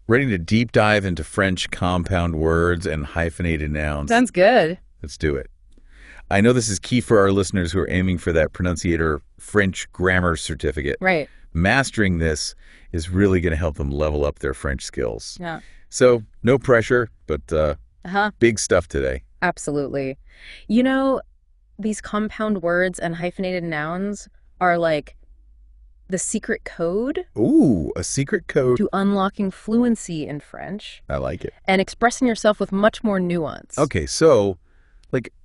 Ready to deep dive into French compound words and hyphenated nouns? Sounds good. Let's do it. I know this is key for our listeners who are aiming for that pronunciator French grammar certificate. Right. Mastering this is really going to help them level up their French skills. Yeah. So no pressure, but big stuff today. Absolutely. You know, these compound words and hyphenated nouns are like the secret code. Ooh, a secret code. To unlocking fluency in French. I like it. And expressing yourself with much more nuance. Okay, so,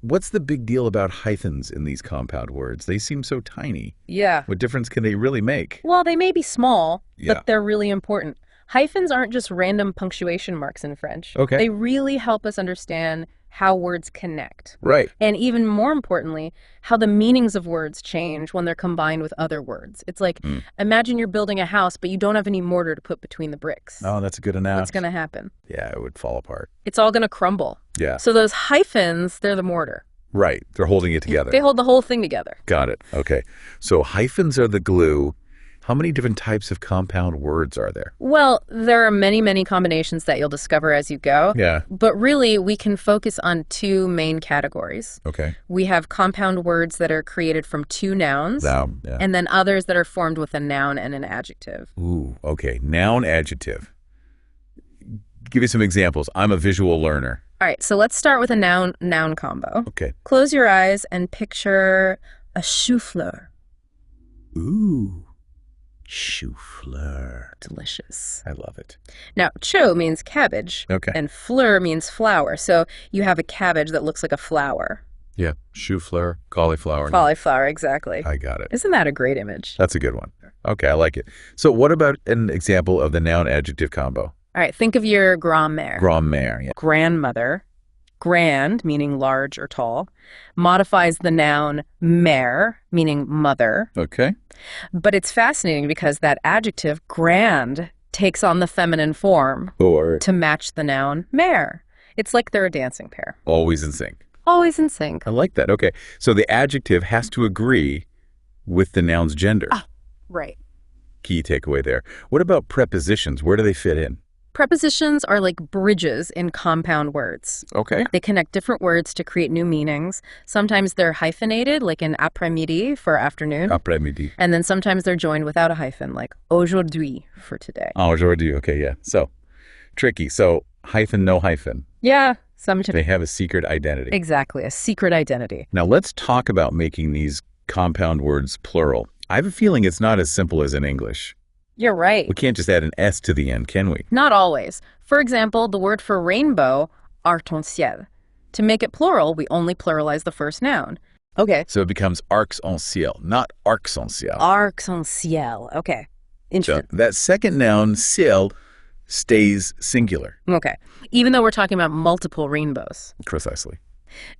what's the big deal about hyphens in these compound words? They seem so tiny. Yeah. What difference can they really make? Well, they may be small, Yeah. but they're really important. Hyphens aren't just random punctuation marks in French. Okay. They really help us understand how words connect. Right. And even more importantly, how the meanings of words change when they're combined with other words. It's like, imagine you're building a house, but you don't have any mortar to put between the bricks. Oh, that's a good analogy. What's going to happen? Yeah, it would fall apart. It's all going to crumble. Yeah. So those hyphens, they're the mortar. Right. They're holding it together. They hold the whole thing together. Got it. Okay. So hyphens are the glue. How many different types of compound words are there? Well, there are many, many combinations that you'll discover as you go. Yeah. But really, we can focus on two main categories. Okay. We have compound words that are created from two nouns. Noun. Yeah. And then others that are formed with a noun and an adjective. Ooh, okay. Noun, adjective. Give me some examples. I'm a visual learner. All right, so let's start with a noun-noun combo. Okay. Close your eyes and picture a chou-fleur. Ooh. Chou-fleur. Delicious. I love it. Now, chou means cabbage. Okay. And fleur means flower. So you have a cabbage that looks like a flower. Yeah. Chou-fleur, cauliflower. Cauliflower, exactly. I got it. Isn't that a great image? That's a good one. Okay, I like it. So what about an example of the noun-adjective combo? All right, think of your grand-mère. Grand-mère, yeah. Grandmother, grand, meaning large or tall, modifies the noun mère, meaning mother. Okay. But it's fascinating because that adjective, grand, takes on the feminine form Or to match the noun mère. It's like they're a dancing pair. always in sync. Always in sync. I like that. Okay. So the adjective has to agree with the noun's gender. Right. Key takeaway there. What about prepositions? Where do they fit in? Prepositions are like bridges in compound words. Okay. They connect different words to create new meanings. Sometimes they're hyphenated, like in après-midi for afternoon. Après-midi. And then sometimes they're joined without a hyphen, like aujourd'hui for today. Aujourd'hui. Okay, yeah. So, tricky. So, hyphen, no hyphen. Yeah, sometimes. They have a secret identity. Exactly, a secret identity. Now, let's talk about making these compound words plural. I have a feeling it's not as simple as in English. You're right. We can't just add an S to the end, can we? Not always. For example, the word for rainbow, arc-en-ciel. To make it plural, we only pluralize the first noun. Okay. So it becomes arcs-en-ciel, not arcs-en-ciel. Arcs-en-ciel. Okay. So Interesting. that second noun, ciel, stays singular. Okay. Even though we're talking about multiple rainbows. Precisely.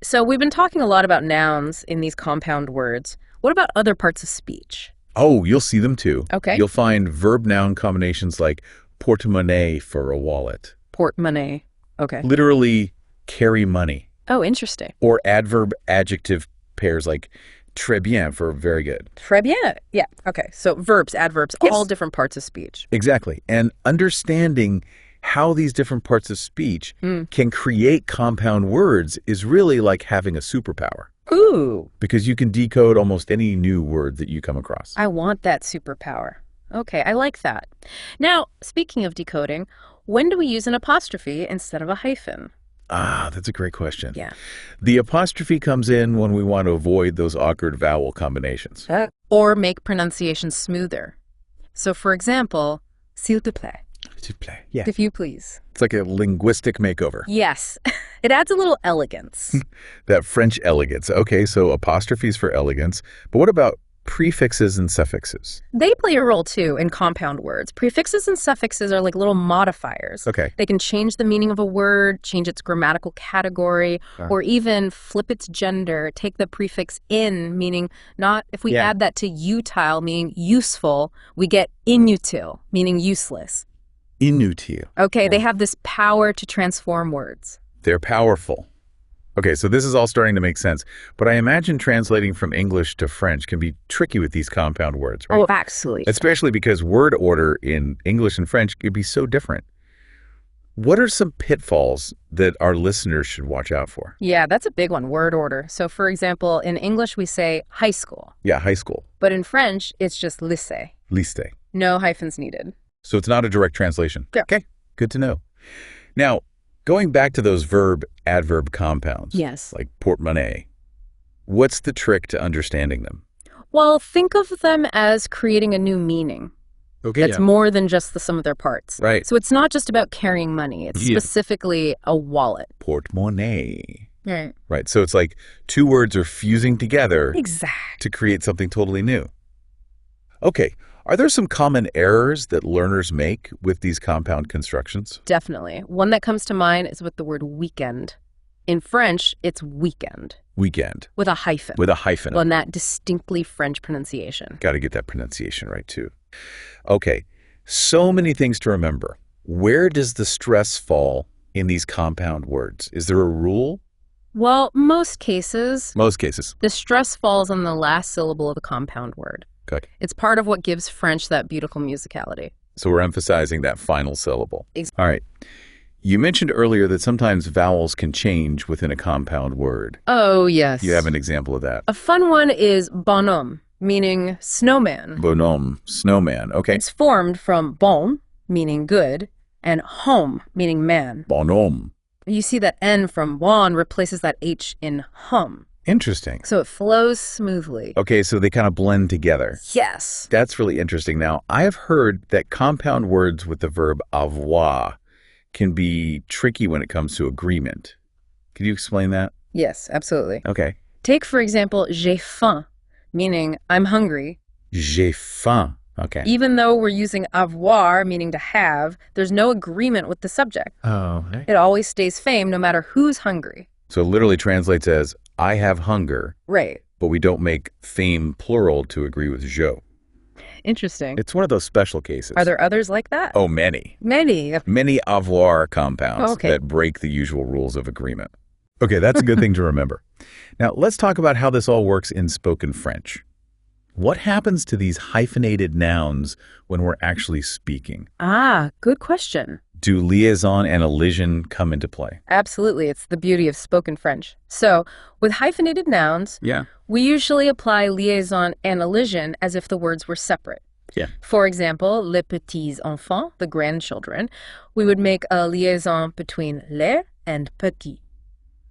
So we've been talking a lot about nouns in these compound words. What about other parts of speech? Oh, you'll see them too. Okay. You'll find verb-noun combinations like portemonnaie for a wallet. Portemonnaie. Okay. Literally carry money. Oh, interesting. Or adverb-adjective pairs like très bien for very good. Très bien. Yeah. Okay. So verbs, adverbs, Yes. all different parts of speech. Exactly. And understanding how these different parts of speech can create compound words is really like having a superpower. Ooh. Because you can decode almost any new word that you come across. I want that superpower. Okay, I like that. Now, speaking of decoding, when do we use an apostrophe instead of a hyphen? Ah, that's a great question. Yeah. The apostrophe comes in when we want to avoid those awkward vowel combinations. Or make pronunciation smoother. So, for example, s'il te plaît. S'il te plaît. Yeah. If you please. It's like a linguistic makeover. Yes. It adds a little elegance. That French elegance. Okay, so apostrophes for elegance. But what about prefixes and suffixes? They play a role, too, in compound words. Prefixes and suffixes are like little modifiers. Okay. They can change the meaning of a word, change its grammatical category, or even flip its gender, take the prefix in, meaning not, if we add that to utile, meaning useful, we get inutile, meaning useless. Inutile. Okay, they have this power to transform words. They're powerful. Okay, so this is all starting to make sense. But I imagine translating from English to French can be tricky with these compound words, right? Oh, absolutely. Especially because word order in English and French could be so different. What are some pitfalls that our listeners should watch out for? Yeah, that's a big one, word order. So, for example, in English, we say high school. Yeah, high school. But in French, it's just lycée. Lycée. No hyphens needed. So it's not a direct translation. Yeah. Okay, good to know. Now, going back to those verb-adverb compounds. Yes. Like portemonnaie, what's the trick to understanding them? Well, think of them as creating a new meaning. Okay, That's more than just the sum of their parts. Right. So it's not just about carrying money. It's specifically a wallet. Portemonnaie. Right. Right. So it's like two words are fusing together Exactly. to create something totally new. Okay. Are there some common errors that learners make with these compound constructions? Definitely. One that comes to mind is with the word weekend. In French, it's weekend. Weekend. With a hyphen. With a hyphen. On that distinctly French pronunciation. Got to get that pronunciation right, too. Okay. So many things to remember. Where does the stress fall in these compound words? Is there a rule? Well, most cases. Most cases. The stress falls on the last syllable of a compound word. Okay. It's part of what gives French that beautiful musicality. So we're emphasizing that final syllable. All right. You mentioned earlier that sometimes vowels can change within a compound word. Oh, yes. You have an example of that. A fun one is bonhomme, meaning snowman. Bonhomme, snowman. Okay. It's formed from bon, meaning good, and homme, meaning man. Bonhomme. You see that N from bon replaces that H in hum. Interesting. So it flows smoothly. Okay, so they kind of blend together. Yes. That's really interesting. Now, I have heard that compound words with the verb avoir can be tricky when it comes to agreement. Can you explain that? Yes, absolutely. Okay. Take, for example, j'ai faim, meaning I'm hungry. J'ai faim. Okay. Even though we're using avoir, meaning to have, there's no agreement with the subject. Oh, okay. It always stays fame no matter who's hungry. So it literally translates as I have hunger. Right. But we don't make fame plural to agree with je. Interesting. It's one of those special cases. Are there others like that? Oh, many. Many. Many avoir compounds Okay. that break the usual rules of agreement. Okay, that's a good thing to remember. Now, let's talk about how this all works in spoken French. What happens to these hyphenated nouns when we're actually speaking? Ah, good question. Do liaison and elision come into play? Absolutely. It's the beauty of spoken French. So, with hyphenated nouns, we usually apply liaison and elision as if the words were separate. Yeah. For example, les petits enfants, the grandchildren, we would make a liaison between les and petit.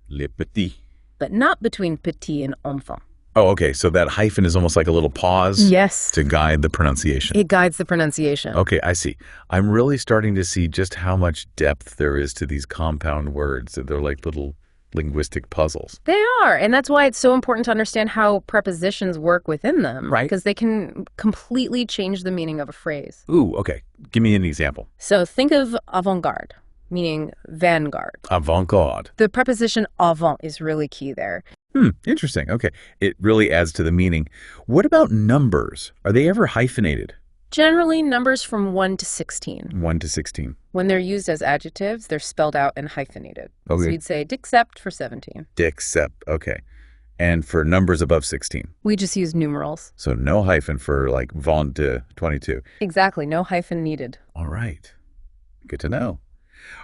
Les petits. But not between petit and enfant. Oh, okay. So that hyphen is almost like a little pause Yes. to guide the pronunciation. It guides the pronunciation. Okay, I see. I'm really starting to see just how much depth there is to these compound words. They're like little linguistic puzzles. They are. And that's why it's so important to understand how prepositions work within them. Right. Because they can completely change the meaning of a phrase. Ooh, okay. Give me an example. So think of avant-garde, meaning vanguard. Avant-garde. The preposition avant is really key there. Interesting. Okay. It really adds to the meaning. What about numbers? Are they ever hyphenated? Generally, numbers from 1 to 16. 1 to 16. When they're used as adjectives, they're spelled out and hyphenated. Okay. So you'd say dixcept for 17. Dixcept. Okay. And for numbers above 16? We just use numerals. So no hyphen for like 20 to 22. Exactly. No hyphen needed. All right. Good to know.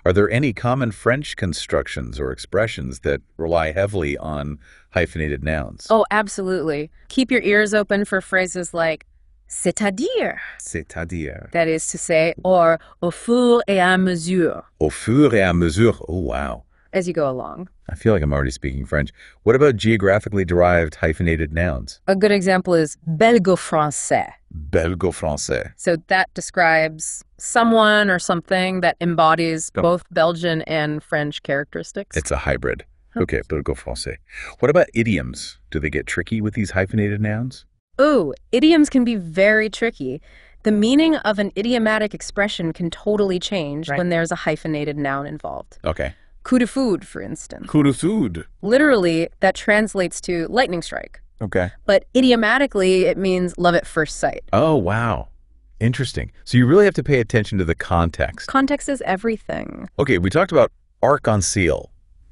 Are there any common French constructions or expressions that rely heavily on hyphenated nouns? Oh, absolutely. Keep your ears open for phrases like c'est-à-dire. C'est-à-dire. That is to say, or au fur et à mesure. Au fur et à mesure. Oh, wow. As you go along. I feel like I'm already speaking French. What about geographically derived hyphenated nouns? A good example is belgo-français. Belgo-français. So that describes someone or something that embodies both Belgian and French characteristics. It's a hybrid. Okay, belgo-français. What about idioms? Do they get tricky with these hyphenated nouns? Ooh, idioms can be very tricky. The meaning of an idiomatic expression can totally change when there's a hyphenated noun involved. Okay. Coup de foudre, for instance. Coup de foudre. Literally, that translates to lightning strike. Okay. But idiomatically, it means love at first sight. Oh, wow. Interesting. So you really have to pay attention to the context. Context is everything. Okay, we talked about arc-en-ciel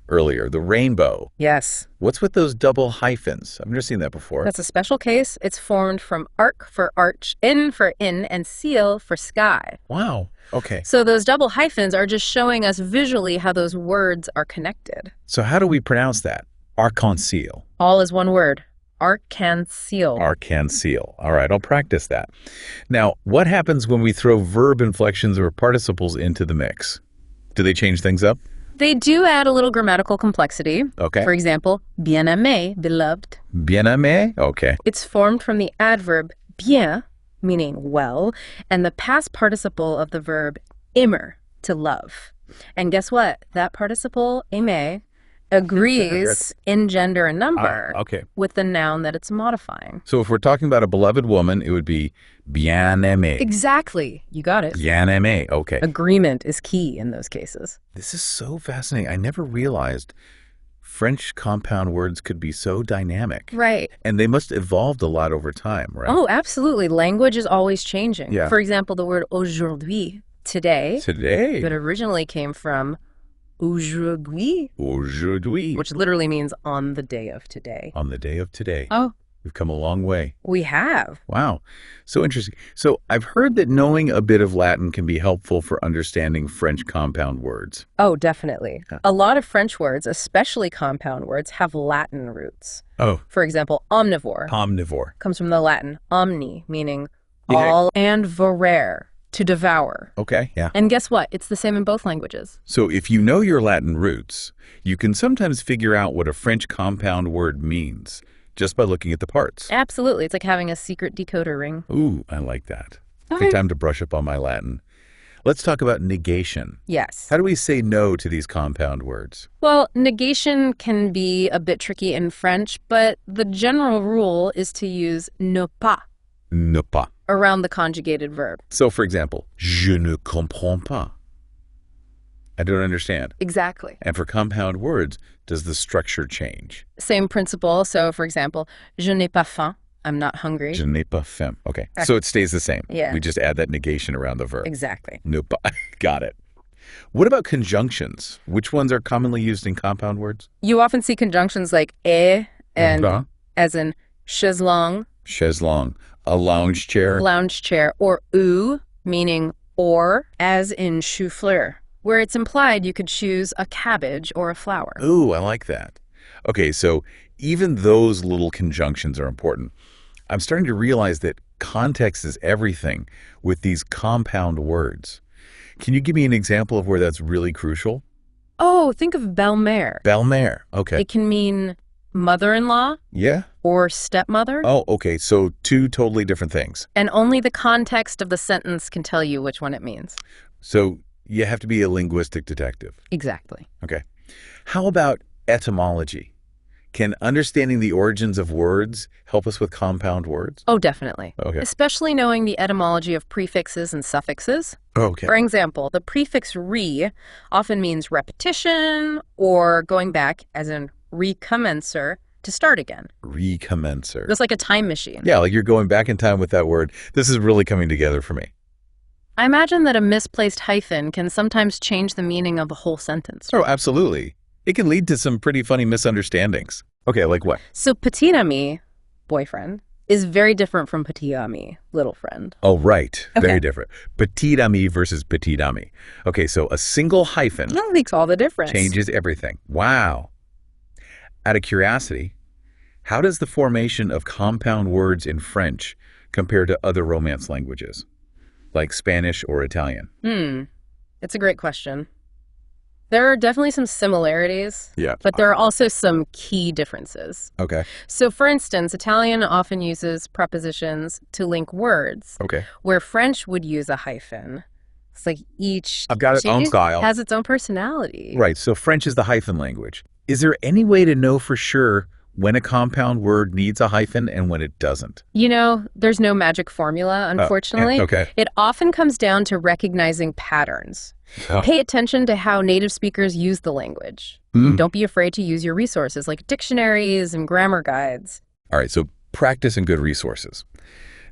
earlier, the rainbow. Yes. What's with those double hyphens? I've never seen that before. That's a special case. It's formed from arc for arch, in for in, and ciel for sky. Wow. Okay. So those double hyphens are just showing us visually how those words are connected. So how do we pronounce that? Arc-en-ciel. All is one word. Arc-en-ciel. Arc-en-ciel. All right, I'll practice that. Now, what happens when we throw verb inflections or participles into the mix? Do they change things up? They do add a little grammatical complexity. Okay. For example, bien-aimé, beloved. Bien-aimé? Okay. It's formed from the adverb bien, meaning well, and the past participle of the verb aimer, to love. And guess what? That participle, aimer, agrees in gender and number with the noun that it's modifying. So if we're talking about a beloved woman, it would be bien-aimée. Exactly. You got it. Bien-aimée. Okay. Agreement is key in those cases. This is so fascinating. I never realized French compound words could be so dynamic. Right. And they must have evolved a lot over time, right? Oh, absolutely. Language is always changing. Yeah. For example, the word aujourd'hui, today. Today. But originally came from aujourd'hui. Aujourd'hui. Which literally means on the day of today. On the day of today. Oh. We've come a long way. We have. Wow. So interesting. So I've heard that knowing a bit of Latin can be helpful for understanding French compound words. Oh, definitely. A lot of French words, especially compound words, have Latin roots. Oh. For example, omnivore. Omnivore. Comes from the Latin omni, meaning all, and vorare, to devour. Okay, yeah. And guess what? It's the same in both languages. So if you know your Latin roots, you can sometimes figure out what a French compound word means just by looking at the parts. Absolutely. It's like having a secret decoder ring. Ooh, I like that. Okay. Good time to brush up on my Latin. Let's talk about negation. Yes. How do we say no to these compound words? Well, negation can be a bit tricky in French, but the general rule is to use ne pas. Ne pas. Around the conjugated verb. So, for example, je ne comprends pas. I don't understand. Exactly. And for compound words, does the structure change? Same principle. So, for example, je n'ai pas faim. I'm not hungry. Je n'ai pas faim. Okay. So it stays the same. Yeah. We just add that negation around the verb. Exactly. Ne pas. Got it. What about conjunctions? Which ones are commonly used in compound words? You often see conjunctions like et and as in chaise longue. Chaise longue. A lounge chair. Lounge chair. Or ou, meaning or, as in chou-fleur, where it's implied you could choose a cabbage or a flower. Ooh, I like that. Okay, so even those little conjunctions are important. I'm starting to realize that context is everything with these compound words. Can you give me an example of where that's really crucial? Oh, think of belle-mère. Belle-mère, okay. It can mean mother-in-law. Yeah. Or stepmother. Oh, okay, so two totally different things. And only the context of the sentence can tell you which one it means. So you have to be a linguistic detective. Exactly. Okay. How about etymology? Can understanding the origins of words help us with compound words? Oh, definitely. Okay. Especially knowing the etymology of prefixes and suffixes. Okay. For example, the prefix re often means repetition or going back, as in recommencer, to start again. Recommencer. It's like a time machine. Yeah, like you're going back in time with that word. This is really coming together for me. I imagine that a misplaced hyphen can sometimes change the meaning of a whole sentence. Oh, absolutely. It can lead to some pretty funny misunderstandings. Okay, like what? So petit ami, boyfriend, is very different from petit ami, little friend. Oh, right. Okay. Very different. Petit ami versus petit ami. Okay, so a single hyphen That makes all the difference. changes everything. Wow. Out of curiosity, how does the formation of compound words in French compare to other Romance languages, like Spanish or Italian? It's a great question. There are definitely some similarities, Yeah. but there are also some key differences. Okay. So, for instance, Italian often uses prepositions to link words, Okay. where French would use a hyphen. It's like each I've got its own style. has its own personality. Right, so French is the hyphen language. Is there any way to know for sure when a compound word needs a hyphen and when it doesn't? You know, there's no magic formula, unfortunately. Okay. It often comes down to recognizing patterns. Oh. Pay attention to how native speakers use the language. Don't be afraid to use your resources like dictionaries and grammar guides. All right, so practice and good resources.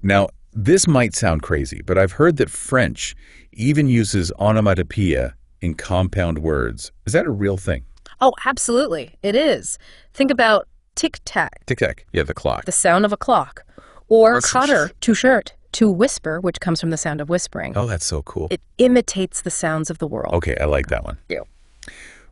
Now, this might sound crazy, but I've heard that French even uses onomatopoeia in compound words. Is that a real thing? Oh, absolutely. It is. Think about tic-tac, Tic-tac. Yeah, the clock. the sound of a clock, or cutter, to shirt. To whisper, which comes from the sound of whispering. Oh, that's so cool. It imitates the sounds of the world. Okay, I like that one. You.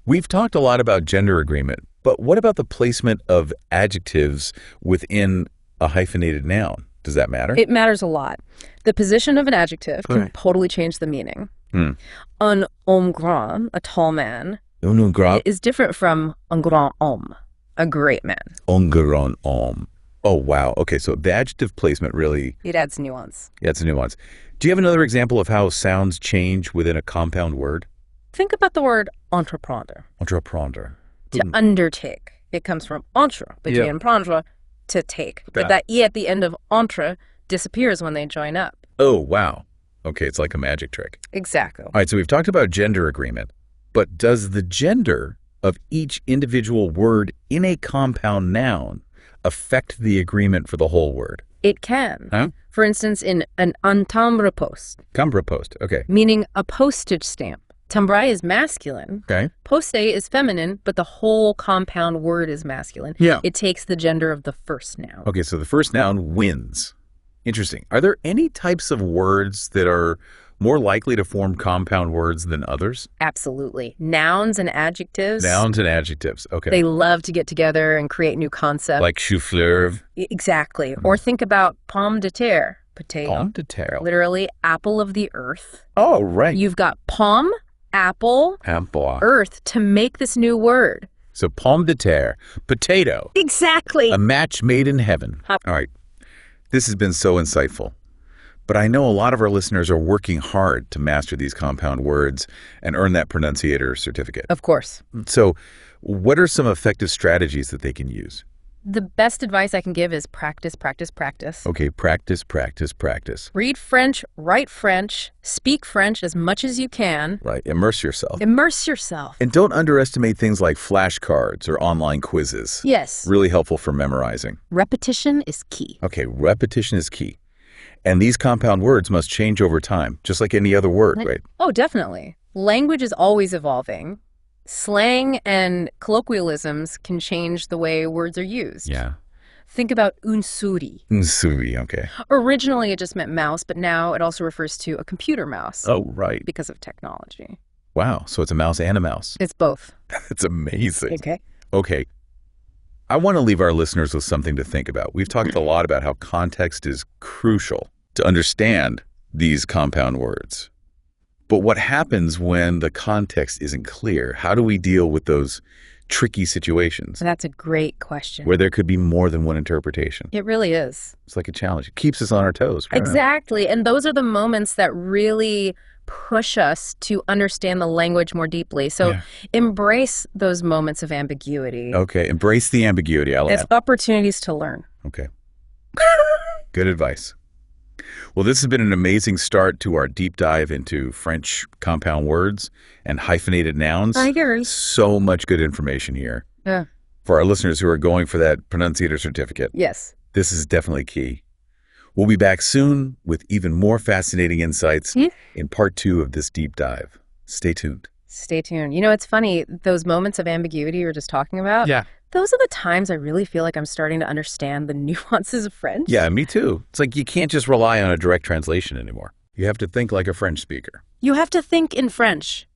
We've talked a lot about gender agreement, but what about the placement of adjectives within a hyphenated noun? Does that matter? It matters a lot. The position of an adjective can totally change the meaning. Un homme grand, a tall man, is different from un grand homme, a great man. Un grand homme. Oh, wow. Okay, so the adjective placement really... It adds nuance. Yeah, it's a nuance. Do you have another example of how sounds change within a compound word? Think about the word entreprendre. Entreprendre. To undertake. It comes from entre, between prendre, to take. But that E at the end of entre disappears when they join up. Oh, wow. Okay, it's like a magic trick. Exactly. All right, so we've talked about gender agreement, but does the gender of each individual word in a compound noun affect the agreement for the whole word? It can. Huh? For instance, in an timbre poste. Timbre poste, okay. Meaning a postage stamp. Timbre is masculine. Okay. Poste is feminine, but the whole compound word is masculine. Yeah. It takes the gender of the first noun. Okay, so the first noun wins. Interesting. Are there any types of words that are more likely to form compound words than others? Absolutely. Nouns and adjectives. Nouns and adjectives, okay. They love to get together and create new concepts. Like chou-fleur. Exactly. Or think about pomme de terre, potato. Pomme de terre. Literally, apple of the earth. Oh, right. You've got pomme, apple, Apple. earth to make this new word. So pomme de terre, potato. Exactly. A match made in heaven. All right. This has been so insightful. But I know a lot of our listeners are working hard to master these compound words and earn that pronunciator certificate. Of course. So what are some effective strategies that they can use? The best advice I can give is practice, practice, practice. Okay, practice, practice, practice. Read French, write French, speak French as much as you can. Right, immerse yourself. Immerse yourself. And don't underestimate things like flashcards or online quizzes. Yes. Really helpful for memorizing. Repetition is key. Okay, repetition is key. And these compound words must change over time, just like any other word, right? Oh, definitely. Language is always evolving. Slang and colloquialisms can change the way words are used. Yeah. Think about une souris. Une souris, okay. Originally, it just meant mouse, but now it also refers to a computer mouse. Oh, right. Because of technology. Wow, so it's a mouse and a mouse. It's both. That's amazing. Okay. Okay. I want to leave our listeners with something to think about. We've talked a lot about how context is crucial to understand these compound words. But what happens when the context isn't clear? How do we deal with those tricky situations? That's a great question. Where there could be more than one interpretation. It really is. It's like a challenge. It keeps us on our toes. Exactly. And those are the moments that really push us to understand the language more deeply. So embrace those moments of ambiguity. Okay. Embrace the ambiguity. I like It's opportunities to learn. Okay. Good advice. Well, this has been an amazing start to our deep dive into French compound words and hyphenated nouns. I agree. So much good information here. Yeah. For our listeners who are going for that pronunciator certificate. Yes. This is definitely key. We'll be back soon with even more fascinating insights in part 2 of this deep dive. Stay tuned. Stay tuned. You know, it's funny, those moments of ambiguity you were just talking about. Yeah. Those are the times I really feel like I'm starting to understand the nuances of French. Yeah, me too. It's like you can't just rely on a direct translation anymore. You have to think like a French speaker. You have to think in French.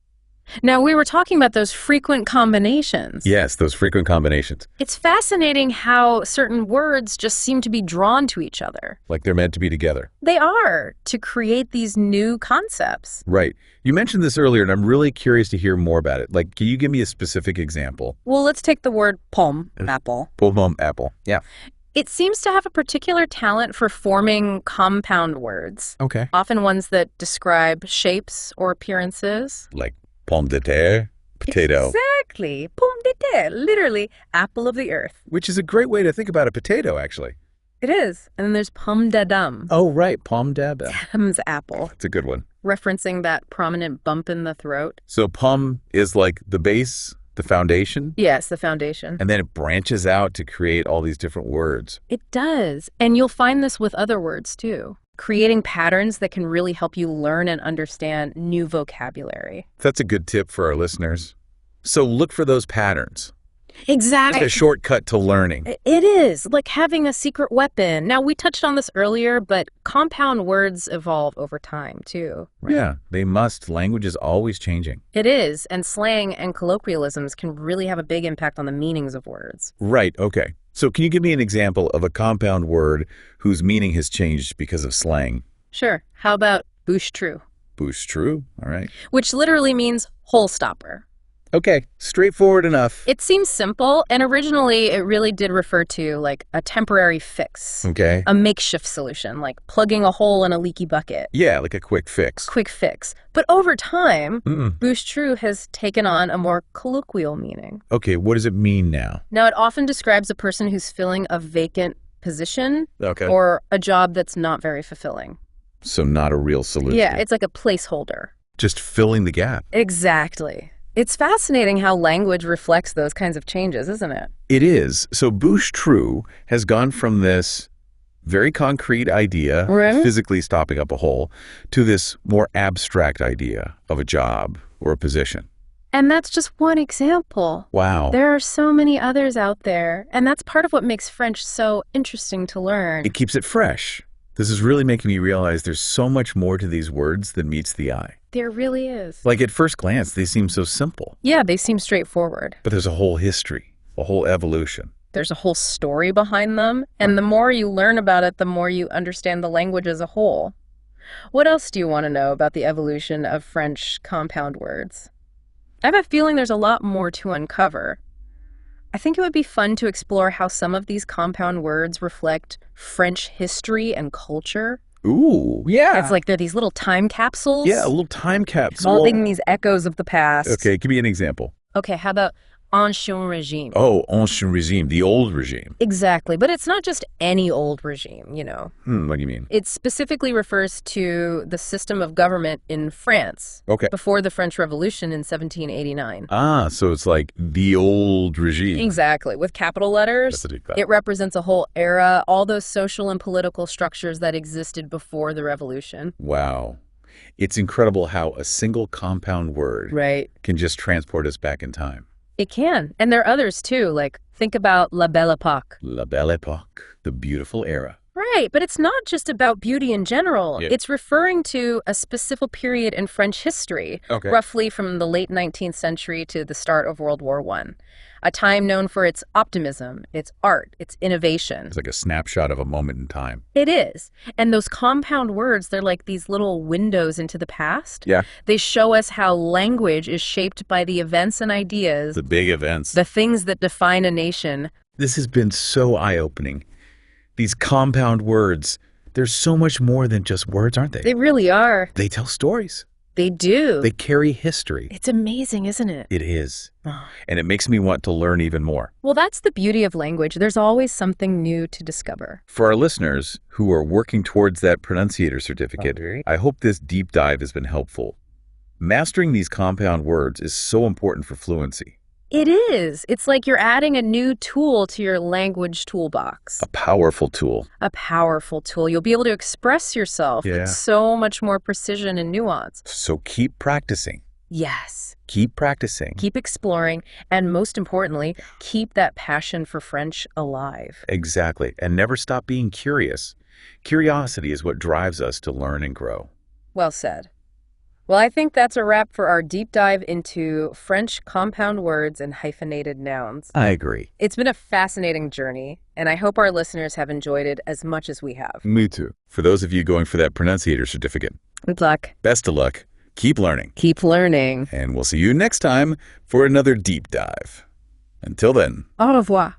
Now, we were talking about those frequent combinations. Yes, those frequent combinations. It's fascinating how certain words just seem to be drawn to each other. Like they're meant to be together. They are, to create these new concepts. Right. You mentioned this earlier, and I'm really curious to hear more about it. Like, can you give me a specific example? Well, let's take the word pomme, apple. Pomme, apple. Yeah. It seems to have a particular talent for forming compound words. Okay. Often ones that describe shapes or appearances. Like pomme de terre, potato. Exactly. Pomme de terre, literally apple of the earth. Which is a great way to think about a potato, actually. It is. And then there's pomme d'Adam. Oh, right. Pomme d'Adam. Adam's apple. That's a good one. Referencing that prominent bump in the throat. So pomme is like the base, the foundation? Yes, the foundation. And then it branches out to create all these different words. It does. And you'll find this with other words, too. Creating patterns that can really help you learn and understand new vocabulary. That's a good tip for our listeners. So look for those patterns. Exactly. It's a shortcut to learning. It is, like having a secret weapon. Now, we touched on this earlier, but compound words evolve over time, too. Right? Yeah, they must. Language is always changing. It is, and slang and colloquialisms can really have a big impact on the meanings of words. Right, okay. So can you give me an example of a compound word whose meaning has changed because of slang? Sure. How about bouche-trou? Bouche-trou, all right. Which literally means hole stopper. Okay, straightforward enough. It seems simple, and originally it really did refer to like a temporary fix. Okay. A makeshift solution, like plugging a hole in a leaky bucket. Yeah, like a quick fix. Quick fix. But over time, bouche-trou has taken on a more colloquial meaning. Okay, what does it mean now? Now, it often describes a person who's filling a vacant position or a job that's not very fulfilling. So not a real solution. Yeah, it's like a placeholder. Just filling the gap. Exactly. It's fascinating how language reflects those kinds of changes, isn't it? It is. So bouche-trou has gone from this very concrete idea, physically stopping up a hole, to this more abstract idea of a job or a position. And that's just one example. Wow. There are so many others out there, and that's part of what makes French so interesting to learn. It keeps it fresh. This is really making me realize there's so much more to these words than meets the eye. There really is. Like at first glance, they seem so simple. Yeah, they seem straightforward. But there's a whole history, a whole evolution. There's a whole story behind them, and the more you learn about it, the more you understand the language as a whole. What else do you want to know about the evolution of French compound words? I have a feeling there's a lot more to uncover. I think it would be fun to explore how some of these compound words reflect French history and culture. Ooh, yeah. It's like they're these little time capsules. Yeah, a little time capsule. Holding these echoes of the past. Okay, give me an example. Okay, how about Ancien Régime? Oh, Ancien Régime, the old regime. Exactly, but it's not just any old regime, you know. What do you mean? It specifically refers to the system of government in France. Okay. Before the French Revolution in 1789. Ah, so it's like the old regime. Exactly, with capital letters. That's a deep cut. It represents a whole era, all those social and political structures that existed before the revolution. Wow. It's incredible how a single compound word can just transport us back in time. It can. And there are others too, like think about La Belle Époque. La Belle Époque, the beautiful era. Right, but it's not just about beauty in general. Yeah. It's referring to a specific period in French history, roughly from the late 19th century to the start of World War I. A time known for its optimism, its art, its innovation. It's like a snapshot of a moment in time. It is. And those compound words, they're like these little windows into the past. Yeah. They show us how language is shaped by the events and ideas. The big events. The things that define a nation. This has been so eye-opening. These compound words, they're so much more than just words, aren't they? They really are. They tell stories. They do. They carry history. It's amazing, isn't it? It is. And it makes me want to learn even more. Well, that's the beauty of language. There's always something new to discover. For our listeners who are working towards that pronunciator certificate, I hope this deep dive has been helpful. Mastering these compound words is so important for fluency. It is. It's like you're adding a new tool to your language toolbox. A powerful tool. A powerful tool. You'll be able to express yourself with so much more precision and nuance. So keep practicing. Yes. Keep practicing. Keep exploring. And most importantly, keep that passion for French alive. Exactly. And never stop being curious. Curiosity is what drives us to learn and grow. Well said. Well, I think that's a wrap for our deep dive into French compound words and hyphenated nouns. I agree. It's been a fascinating journey, and I hope our listeners have enjoyed it as much as we have. Me too. For those of you going for that pronunciator certificate, good luck. Best of luck. Keep learning. Keep learning. And we'll see you next time for another deep dive. Until then. Au revoir.